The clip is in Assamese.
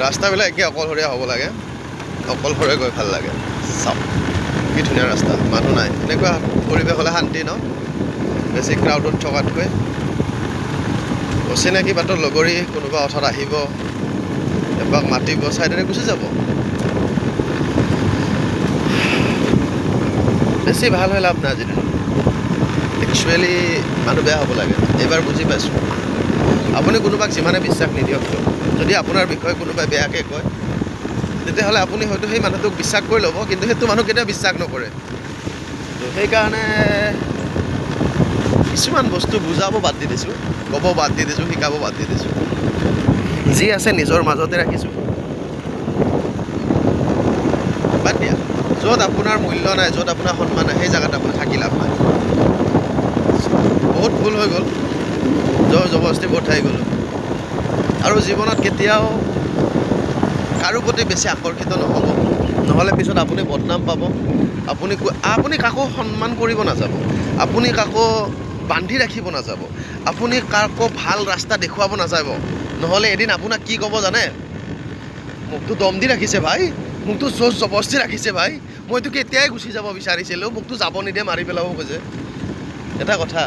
ৰাস্তাবিলাক একে অকলশৰীয়া হ'ব লাগে, অকলশৰে গৈ ভাল লাগে। চাওক কি ধুনীয়া ৰাস্তা, মানুহ নাই। এনেকুৱা পৰিৱেশ হ'লে শান্তি ন, বেছি ক্ৰাউডত থকাতকৈ। অচিনাকি বাটত লগৰী কোনোবা অথত আহিব, এপাক মাতিব, ছাইডেৰে গুচি যাব। বেছি ভাল হৈ লাভ নাই আজিৰ দিনত। একচুৱেলি মানুহ বেয়া হ'ব লাগে, এইবাৰ বুজি পাইছোঁ। আপুনি কোনোবাক যিমানে বিশ্বাস নিদিয়ক কিয়, যদি আপোনাৰ বিষয়ে কোনোবাই বেয়াকৈ কয়, তেতিয়াহ'লে আপুনি হয়তো সেই মানুহটোক বিশ্বাস কৰি ল'ব, কিন্তু সেইটো মানুহ কেতিয়াও বিশ্বাস নকৰে। তো সেইকাৰণে কিছুমান বস্তু বুজাব বাদ দি দিছোঁ, ক'ব বাদ দি দিছোঁ, শিকাব বাদ দি দিছোঁ। যি আছে নিজৰ মাজতে ৰাখিছোঁ। বাদ দিয়া, য'ত আপোনাৰ মূল্য নাই, য'ত আপোনাৰ সন্মান নাই, সেই জেগাত আপুনি থাকি লাভ নাই। বহুত ভুল হৈ গ'ল, জোৰ জবৰদস্তি বহুত থাকি গ'লোঁ। আৰু জীৱনত কেতিয়াও কাৰো প্ৰতি বেছি আকৰ্ষিত নহ'ব, নহ'লে পিছত আপুনি বদনাম পাব। আপুনি কাকো সন্মান কৰিব নাযাব, আপুনি কাকো বান্ধি ৰাখিব নাযাব, আপুনি কাকো ভাল ৰাস্তা দেখুৱাব নাযাব। নহ'লে এদিন আপোনাক কি ক'ব জানে? মোকতো দম দি ৰাখিছে ভাই, মোকতো জোৰ জবৰদস্তি ৰাখিছে ভাই, মইতো কেতিয়াই গুচি যাব বিচাৰিছিলোঁ, মোকতো যাব নিদিয়ে, মাৰি পেলাব খোজে। এটা কথা,